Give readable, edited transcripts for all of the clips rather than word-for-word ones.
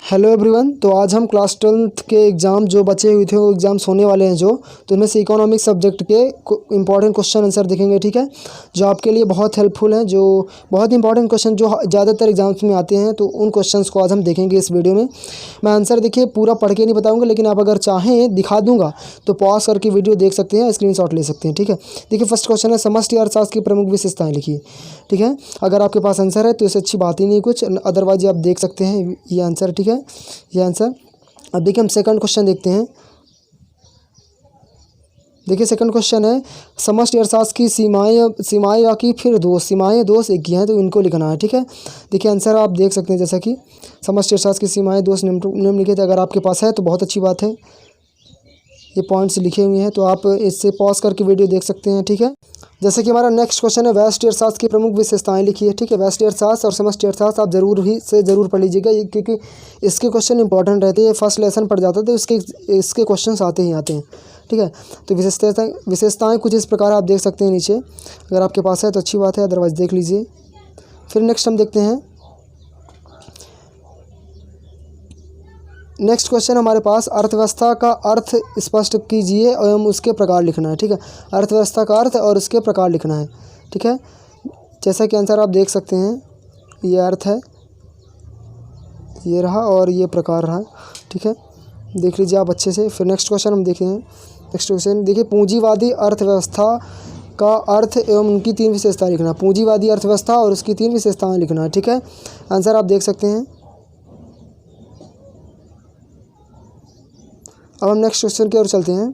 Hello everyone. तो आज हम क्लास 12th के एग्ज़ाम जो बचे हुए थे वो एग्ज़ाम्स होने वाले हैं जो, तो उनमें से इकोनॉमिक्स सब्जेक्ट के इंपॉर्टेंट क्वेश्चन आंसर देखेंगे। ठीक है, जो आपके लिए बहुत हेल्पफुल हैं, जो बहुत इंपॉर्टेंट क्वेश्चन जो ज़्यादातर एग्जाम्स में आते हैं, तो उन क्वेश्चंस को आज हम देखेंगे इस वीडियो में। मैं आंसर देखिए पूरा पढ़ के नहीं बताऊँगा, लेकिन आप अगर चाहें दिखा दूँगा तो पॉज करके वीडियो देख सकते हैं, स्क्रीनशॉट ले सकते हैं। ठीक है, देखिए फर्स्ट क्वेश्चन है समष्टि अर्थशास्त्र की प्रमुख विशेषताएँ लिखिए। ठीक है, अगर आपके पास आंसर है तो इससे अच्छी बात ही नहीं कुछ, अदरवाइज आप देख सकते हैं ये आंसर। ठीक है, ये आंसर। अब देखिए हम सेकंड क्वेश्चन देखते हैं। देखिए सेकंड क्वेश्चन है समष्टि अर्थशास्त्र की सीमाएं या कि फिर दोष, सीमाएं दोष एक ही हैं तो इनको लिखना है। ठीक है, देखिए आंसर आप देख सकते हैं, जैसा कि समष्टि अर्थशास्त्र की सीमाएं दोष निम्नलिखित। अगर आपके पास है तो बहुत अच्छी बात है, ये पॉइंट्स लिखे हुए हैं तो आप इससे पॉज करके वीडियो देख सकते हैं। ठीक है, जैसे कि हमारा नेक्स्ट क्वेश्चन है व्यष्टि अर्थशास्त्र की प्रमुख विशेषताएं लिखिए। ठीक है, व्यष्टि अर्थशास्त्र और समष्टि अर्थशास्त्र आप जरूर पढ़ लीजिएगा, क्योंकि इसके क्वेश्चन इंपॉर्टेंट रहते हैं। फर्स्ट लेसन पढ़ जाता है तो इसके क्वेश्चन आते हैं। ठीक है, तो विशेषताएं कुछ इस प्रकार आप देख सकते हैं नीचे, अगर आपके पास है तो अच्छी बात है, अदरवाइज देख लीजिए। फिर नेक्स्ट हम देखते हैं, नेक्स्ट क्वेश्चन हमारे पास अर्थव्यवस्था का अर्थ स्पष्ट कीजिए एवं उसके प्रकार लिखना है। ठीक है, अर्थव्यवस्था का अर्थ और उसके प्रकार लिखना है। ठीक है, जैसा कि आंसर आप देख सकते हैं, ये अर्थ है, ये रहा और ये प्रकार रहा। ठीक है, देख लीजिए आप अच्छे से। फिर नेक्स्ट क्वेश्चन हम देखें। नेक्स्ट क्वेश्चन देखिए पूंजीवादी अर्थव्यवस्था का अर्थ एवं उनकी 3 विशेषताएं लिखना। पूंजीवादी अर्थव्यवस्था और उसकी 3 विशेषताएं लिखना है। ठीक है, आंसर आप देख सकते हैं। अब हम नेक्स्ट क्वेश्चन की ओर चलते हैं।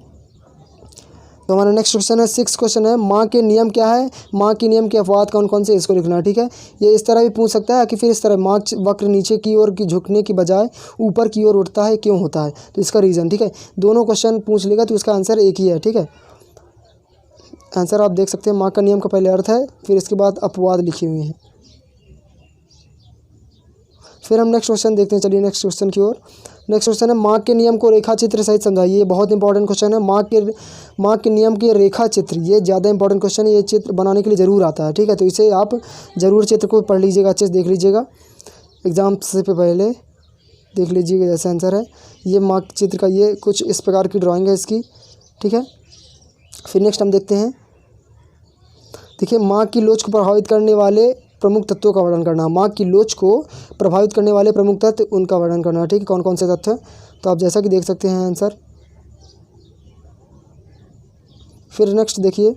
तो हमारा नेक्स्ट क्वेश्चन है 6 क्वेश्चन है माँ के नियम क्या है, माँ के नियम के अपवाद कौन कौन से, इसको लिखना है। ठीक है, ये इस तरह भी पूछ सकता है कि फिर इस तरह माँ वक्र नीचे की ओर की झुकने की बजाय ऊपर की ओर उठता है, क्यों होता है, तो इसका रीज़न। ठीक है, दोनों क्वेश्चन पूछ लेगा तो इसका आंसर एक ही है। ठीक है, आंसर आप देख सकते हैं, माँ का नियम का पहले अर्थ है, फिर इसके बाद अपवाद लिखे हुए हैं। फिर हम नेक्स्ट क्वेश्चन देखते हैं, चलिए नेक्स्ट क्वेश्चन की ओर। नेक्स्ट क्वेश्चन है माँ के नियम को रेखा चित्र सहित समझाइए। ये बहुत इंपॉर्टेंट क्वेश्चन है, माँ के नियम के रेखा चित्र, ये ज़्यादा इंपॉर्टेंट क्वेश्चन है, ये चित्र बनाने के लिए ज़रूर आता है। ठीक है, तो इसे आप ज़रूर चित्र को पढ़ लीजिएगा, अच्छे से देख लीजिएगा, एग्ज़ाम से पहले देख लीजिएगा। जैसे आंसर है ये माँ के चित्र का, ये कुछ इस प्रकार की ड्राइंग है इसकी। ठीक है, फिर नेक्स्ट हम देखते हैं। देखिए माँ की लोच को प्रभावित करने वाले प्रमुख तत्वों का वर्णन करना। माँ की लोच को प्रभावित करने वाले प्रमुख तत्व, उनका वर्णन करना। ठीक है, कौन कौन से तत्व हैं, तो आप जैसा कि देख सकते हैं आंसर। फिर नेक्स्ट देखिए,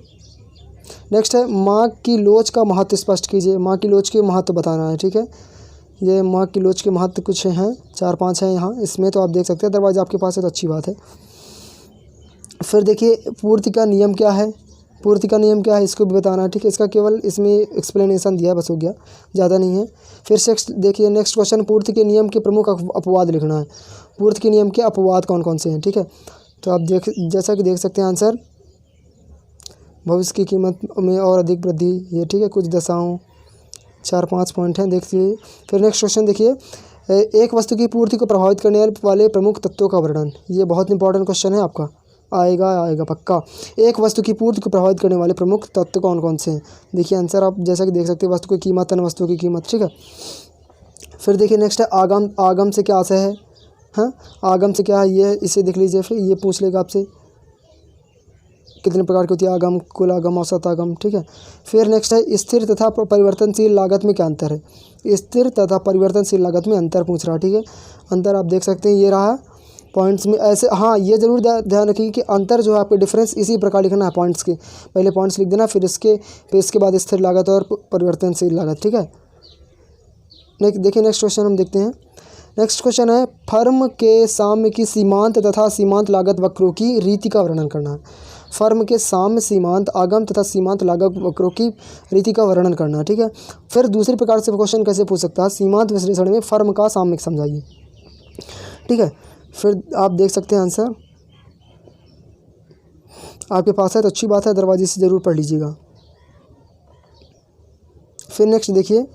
नेक्स्ट है माँ की लोच का महत्व स्पष्ट कीजिए। माँ की लोच के महत्व बताना है। ठीक है, ये माँ की लोच के महत्व कुछ हैं, 4-5 हैं यहाँ इसमें, तो आप देख सकते हैं, अदरवाइज आपके पास है तो अच्छी बात है। फिर देखिए पूर्ति का नियम क्या है, पूर्ति का नियम क्या है इसको भी बताना है। ठीक है, इसका केवल इसमें एक्सप्लेनेशन दिया है, बस हो गया, ज़्यादा नहीं है। फिर देखिए नेक्स्ट क्वेश्चन पूर्ति के नियम के प्रमुख अपवाद लिखना है। पूर्ति के नियम के अपवाद कौन कौन से हैं। ठीक है, तो आप जैसा कि देख सकते हैं आंसर, भविष्य की कीमत में और अधिक वृद्धि, ये ठीक है, कुछ दशाओं, 4-5 पॉइंट हैं, देख लीजिए। फिर नेक्स्ट क्वेश्चन देखिए एक वस्तु की पूर्ति को प्रभावित करने वाले प्रमुख तत्वों का वर्णन। ये बहुत इंपॉर्टेंट क्वेश्चन है, आपका आएगा पक्का। एक वस्तु की पूर्ति को प्रभावित करने वाले प्रमुख तत्व कौन कौन से हैं। देखिए आंसर आप जैसा कि देख सकते हैं, वस्तु की कीमत, अन्य वस्तुओं की कीमत। ठीक है, फिर देखिए नेक्स्ट है आगम से क्या आशय है। हाँ, आगम से क्या है, ये इसे देख लीजिए। फिर ये पूछ लेगा आपसे कितने प्रकार की होती है, आगम, कुल आगम, औसत आगम। ठीक है, फिर नेक्स्ट है स्थिर तथा परिवर्तनशील लागत में क्या अंतर है। स्थिर तथा परिवर्तनशील लागत में अंतर पूछ रहा है। ठीक है, अंतर आप देख सकते हैं, ये रहा पॉइंट्स में ऐसे। हाँ, ये ज़रूर ध्यान रखिए कि अंतर जो है आपके डिफरेंस इसी प्रकार लिखना है, पॉइंट्स के पहले पॉइंट्स लिख देना, फिर इसके बाद स्थिर लागत और परिवर्तनशील लागत। ठीक है, देखिए नेक्स्ट क्वेश्चन हम देखते हैं। नेक्स्ट क्वेश्चन है फर्म के साम्य की सीमांत तथा सीमांत लागत वक्रों की रीति का वर्णन करना है। फर्म के साम्य, सीमांत, आगम तथा सीमांत लागत वक्रों की रीति का वर्णन करना है। ठीक है, फिर दूसरी प्रकार से क्वेश्चन कैसे पूछ सकता है, सीमांत विश्लेषण में फर्म का साम्यक समझाइए। ठीक है, फिर आप देख सकते हैं आंसर, आपके पास है तो अच्छी बात है, दरवाजे से ज़रूर पढ़ लीजिएगा। फिर नेक्स्ट देखिए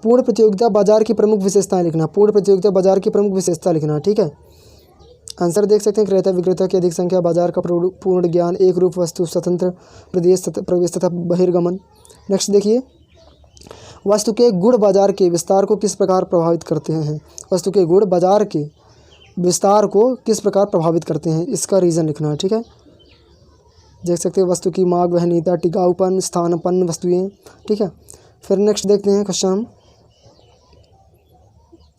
पूर्ण प्रतियोगिता बाजार की प्रमुख विशेषताएं लिखना। पूर्ण प्रतियोगिता बाजार की प्रमुख विशेषता लिखना। ठीक है, आंसर देख सकते हैं क्रेता विक्रेता की अधिक संख्या, बाजार का पूर्ण ज्ञान, एक रूप वस्तु, स्वतंत्र प्रवेश तथा बहिर्गमन। नेक्स्ट देखिए वस्तु के गुण बाजार के विस्तार को किस प्रकार प्रभावित करते हैं? वस्तु के गुण बाजार के विस्तार को किस प्रकार प्रभावित करते हैं, इसका रीज़न लिखना है। ठीक है, देख सकते हैं वस्तु की मांग, वहनीयता, टिकाऊपन, स्थानापन्न वस्तुएं। ठीक है, फिर नेक्स्ट देखते हैं क्वेश्चन।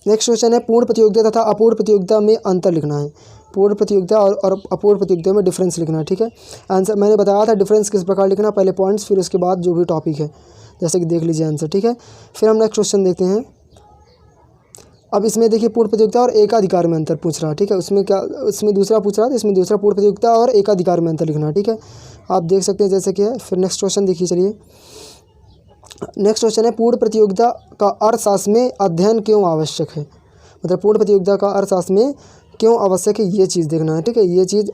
नेक्स्ट क्वेश्चन है पूर्ण प्रतियोगिता तथा अपूर्ण प्रतियोगिता में अंतर लिखना है। पूर्ण प्रतियोगिता और अपूर्ण प्रतियोगिता में डिफरेंस लिखना है। ठीक है, आंसर मैंने बताया था डिफरेंस किस प्रकार लिखना, पहले पॉइंट्स फिर उसके बाद जो भी टॉपिक है, जैसे कि देख लीजिए आंसर। ठीक है, फिर हम नेक्स्ट क्वेश्चन देखते हैं। अब इसमें देखिए पूर्ण प्रतियोगिता और एकाधिकार में अंतर पूछ रहा है। ठीक है, उसमें क्या, उसमें दूसरा पूछ रहा था, इसमें दूसरा पूर्ण प्रतियोगिता और एकाधिकार में अंतर लिखना है। ठीक है, आप देख सकते हैं जैसे कि है। फिर नेक्स्ट क्वेश्चन देखिए, चलिए नेक्स्ट क्वेश्चन है पूर्ण प्रतियोगिता का अर्थशास्त्र में अध्ययन क्यों आवश्यक है? मतलब पूर्ण प्रतियोगिता का अर्थशास्त्र में क्यों आवश्यक है, ये चीज़ देखना है। ठीक है, ये चीज़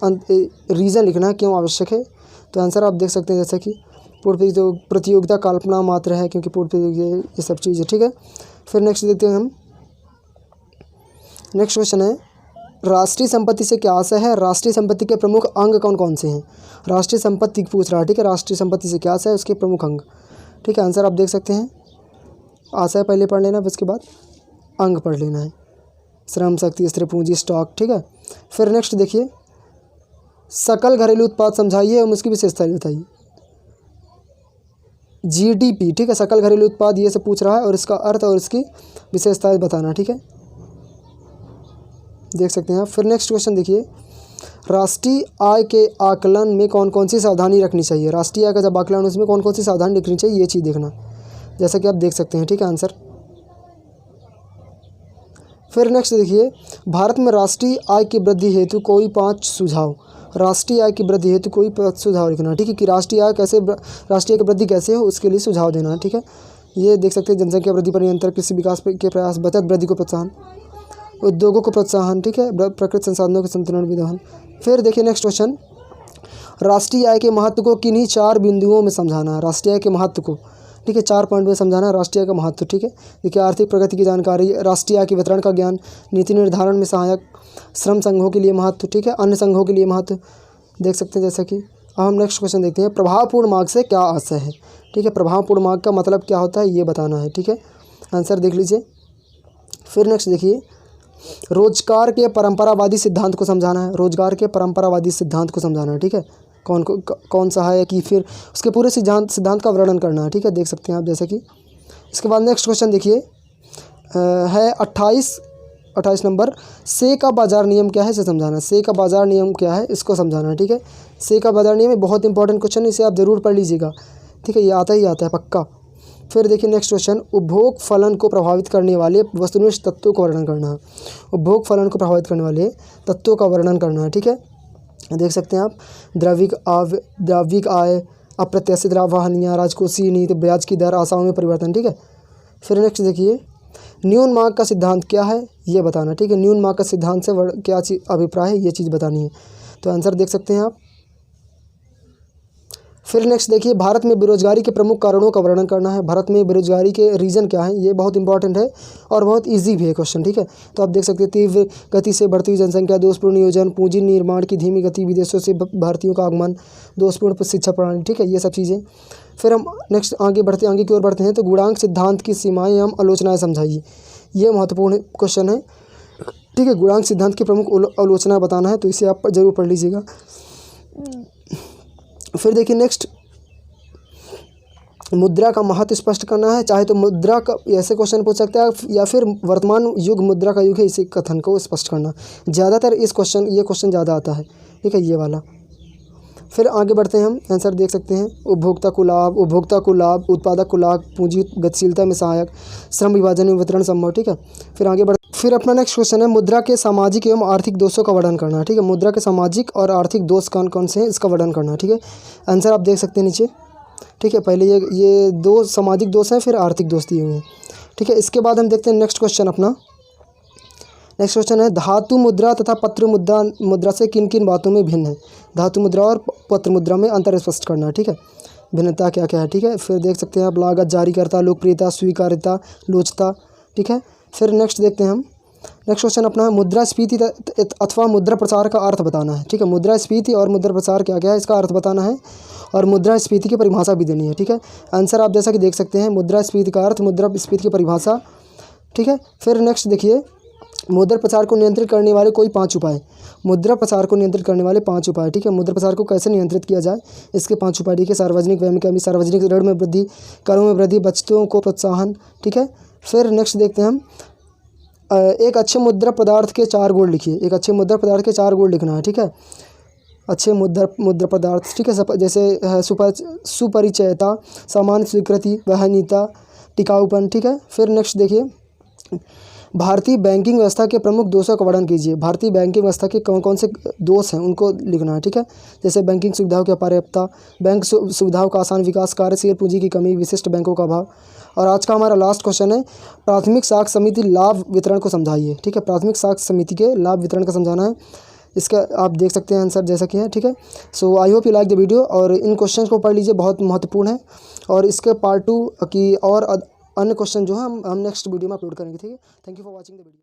रीज़न लिखना है क्यों आवश्यक है। तो आंसर आप देख सकते हैं जैसे कि पूर्ण प्रतियोगिता कल्पना मात्र है, क्योंकि पूर्ण प्रतियोगिता ये सब चीज़ है। ठीक है, फिर नेक्स्ट देखते हैं हम। नेक्स्ट क्वेश्चन है राष्ट्रीय संपत्ति से क्या आशय है? राष्ट्रीय संपत्ति के प्रमुख अंग कौन कौन से हैं? राष्ट्रीय संपत्ति पूछ रहा है। ठीक है, राष्ट्रीय संपत्ति से क्या आशय है, उसके प्रमुख अंग। ठीक है, आंसर आप देख सकते हैं। आशय पहले पढ़ लेना, उसके बाद अंग पढ़ लेना है। श्रम शक्ति, स्त्री पूंजी, स्टॉक। ठीक है, फिर नेक्स्ट देखिए सकल घरेलू उत्पाद समझाइए एवं उसकी विशेषता बताइए। जीडीपी। ठीक है, सकल घरेलू उत्पाद ये सब पूछ रहा है और इसका अर्थ और इसकी विशेषताएं बताना। ठीक है, देख सकते हैं आप। फिर नेक्स्ट क्वेश्चन देखिए राष्ट्रीय आय के आकलन में कौन कौन सी सावधानी रखनी चाहिए? राष्ट्रीय आय का जब आकलन उसमें कौन कौन सी सावधानी रखनी चाहिए, ये चीज़ देखना, जैसा कि आप देख सकते हैं। ठीक है, आंसर। फिर नेक्स्ट देखिए भारत में राष्ट्रीय आय की वृद्धि हेतु कोई 5 सुझाव। राष्ट्रीय आय की वृद्धि हेतु कोई 5 सुझाव लिखना। ठीक है, कि राष्ट्रीय आय की वृद्धि कैसे हो, उसके लिए सुझाव देना है। ठीक है, ये देख सकते हैं जनसंख्या वृद्धि पर नियंत्रण, कृषि विकास के प्रयास, बचत वृद्धि को प्रोत्साहन, उद्योगों को प्रोत्साहन। ठीक है, प्रकृति संसाधनों के संतुलन विधान। फिर देखिए नेक्स्ट क्वेश्चन राष्ट्रीय आय के महत्व को किन्हीं 4 बिंदुओं में समझाना है। राष्ट्रीय आय के महत्व को, ठीक है, 4 पॉइंट में समझाना है राष्ट्रीय आय का महत्व। ठीक है, देखिए आर्थिक प्रगति की जानकारी, राष्ट्रीय आय के वितरण का ज्ञान, नीति निर्धारण में सहायक, श्रम संघों के लिए महत्व। ठीक है, अन्य संघों के लिए महत्व, देख सकते हैं जैसा कि। अब हम नेक्स्ट क्वेश्चन देखते हैं प्रभावपूर्ण मार्ग से क्या आशय है? ठीक है, प्रभावपूर्ण मार्ग का मतलब क्या होता है, ये बताना है। ठीक है, आंसर देख लीजिए। फिर नेक्स्ट देखिए रोजगार के परंपरावादी सिद्धांत को समझाना है। रोजगार के परंपरावादी सिद्धांत को समझाना है। ठीक है, कौन सा है कि फिर उसके पूरे सिद्धांत का वर्णन करना है। ठीक है, देख सकते हैं आप जैसे कि। इसके बाद नेक्स्ट क्वेश्चन देखिए है 28 नंबर से का बाजार नियम क्या है, इसे समझाना है। से का बाजार नियम क्या है, इसको समझाना है। ठीक है, से का बाजार नियम बहुत इंपॉर्टेंट क्वेश्चन है, इसे आप ज़रूर पढ़ लीजिएगा। ठीक है, ये आता ही आता है पक्का। फिर देखिए नेक्स्ट क्वेश्चन उपभोग फलन को प्रभावित करने वाले वस्तुनिष्ठ तत्वों का वर्णन करना है। उपभोग फलन को प्रभावित करने वाले तत्वों का वर्णन करना है। ठीक है, देख सकते हैं आप द्रव्यिक आय, अप्रत्याशित लाभ, हानियाँ, राजकोषीय नीति, ब्याज की दर, आशाओं में परिवर्तन। ठीक है, फिर नेक्स्ट देखिए न्यून मांग का सिद्धांत क्या है, ये बताना। ठीक है, न्यून मांग का सिद्धांत से क्या अभिप्राय है, ये चीज़ बतानी है। तो आंसर देख सकते हैं आप। फिर नेक्स्ट देखिए भारत में बेरोजगारी के प्रमुख कारणों का वर्णन करना है। भारत में बेरोजगारी के रीज़न क्या है, ये बहुत इंपॉर्टेंट है और बहुत इजी भी है क्वेश्चन। ठीक है, तो आप देख सकते हैं तीव्र गति से बढ़ती हुई जनसंख्या, दोषपूर्ण नियोजन, पूंजी निर्माण की धीमी गति, विदेशों से भारतीयों का आगमन, दोषपूर्ण शिक्षा प्रणाली। ठीक है, ये सब चीज़ें। फिर हम नेक्स्ट आगे की ओर बढ़ते हैं। तो गुणांक सिद्धांत की सीमाएँ एवं आलोचनाएँ समझाइए, ये महत्वपूर्ण क्वेश्चन है। ठीक है, गुणांक सिद्धांत की प्रमुख आलोचना बताना है, तो इसे आप जरूर पढ़ लीजिएगा। फिर देखिए नेक्स्ट मुद्रा का महत्व स्पष्ट करना है। चाहे तो मुद्रा का ऐसे क्वेश्चन पूछ सकते हैं या फिर वर्तमान युग मुद्रा का युग है, इसी कथन को स्पष्ट करना। ज़्यादातर ये क्वेश्चन ज़्यादा आता है। ठीक है, ये वाला। फिर आगे बढ़ते हैं हम, आंसर देख सकते हैं उपभोक्ता को लाभ, उत्पादक को लाभ, पूंजी गतिशीलता में सहायक, श्रम विभाजन में वितरण संभव। ठीक है, फिर अपना नेक्स्ट क्वेश्चन है मुद्रा के सामाजिक एवं आर्थिक दोषों का वर्णन करना है। ठीक है, मुद्रा के सामाजिक और आर्थिक दोष कौन कौन से हैं, इसका वर्णन करना है। ठीक है, आंसर आप देख सकते हैं नीचे। ठीक है, पहले ये 2 सामाजिक दोष हैं, फिर आर्थिक दोष दिए हुए हैं। ठीक है, इसके बाद हम देखते हैं नेक्स्ट क्वेश्चन अपना। नेक्स्ट क्वेश्चन है धातु मुद्रा तथा पत्र मुद्रा से किन किन बातों में भिन्न है? धातु मुद्रा और पत्र मुद्रा में अंतर स्पष्ट करना है। ठीक है, भिन्नता क्या क्या है। ठीक है, फिर देख सकते हैं आप लागत, जारीकर्ता, लोकप्रियता, स्वीकार्यता, लोचता। ठीक है, फिर नेक्स्ट देखते हैं हम नेक्स्ट क्वेश्चन अपना है मुद्रास्फीति अथवा मुद्रा प्रसार का अर्थ बताना है। ठीक है, मुद्रास्फीति और मुद्रा प्रसार क्या क्या है इसका अर्थ बताना है और मुद्रास्फीति की परिभाषा भी देनी है। ठीक है, आंसर आप जैसा कि देख सकते हैं, मुद्रास्फीति का अर्थ, मुद्रास्फीति की परिभाषा। ठीक है, फिर नेक्स्ट देखिए, मुद्रा प्रसार को नियंत्रित करने वाले कोई 5 उपाय। मुद्रा प्रसार को नियंत्रित करने वाले 5 उपाय। ठीक है, मुद्रा प्रसार को कैसे नियंत्रित किया जाए, इसके 5 उपाय। ठीक है, सार्वजनिक व्यय में कमी, सार्वजनिक ऋण में वृद्धि, करों में वृद्धि, बचतों को प्रोत्साहन। ठीक है, फिर नेक्स्ट देखते हैं हम, एक अच्छे मुद्रा पदार्थ के 4 गुण लिखिए। एक अच्छे मुद्रा पदार्थ के 4 गुण लिखना है। ठीक है, अच्छे मुद्रा पदार्थ। ठीक है, जैसे सुपरिचयता, सामान्य स्वीकृति, वहनीयता, टिकाऊपन। ठीक है, फिर नेक्स्ट देखिए, भारतीय बैंकिंग व्यवस्था के प्रमुख दोषों का वर्णन कीजिए। भारतीय बैंकिंग व्यवस्था के कौन कौन से दोष हैं उनको लिखना है। ठीक है, जैसे बैंकिंग सुविधाओं की अपर्याप्तता, बैंक सुविधाओं का आसान विकास, कार्यशील पूंजी की कमी, विशिष्ट बैंकों का अभाव। और आज का हमारा लास्ट क्वेश्चन है, प्राथमिक साख समिति लाभ वितरण को समझाइए। ठीक है, प्राथमिक साख समिति के लाभ वितरण का समझाना है। इसका आप देख सकते हैं आंसर जैसा कि है। ठीक है, so I hope you like the video, और इन क्वेश्चंस को पढ़ लीजिए, बहुत महत्वपूर्ण है। और इसके पार्ट 2 की और अन्य क्वेश्चन जो है हम नेक्स्ट वीडियो में अपलोड करेंगे। ठीक है, thank you for watching the video.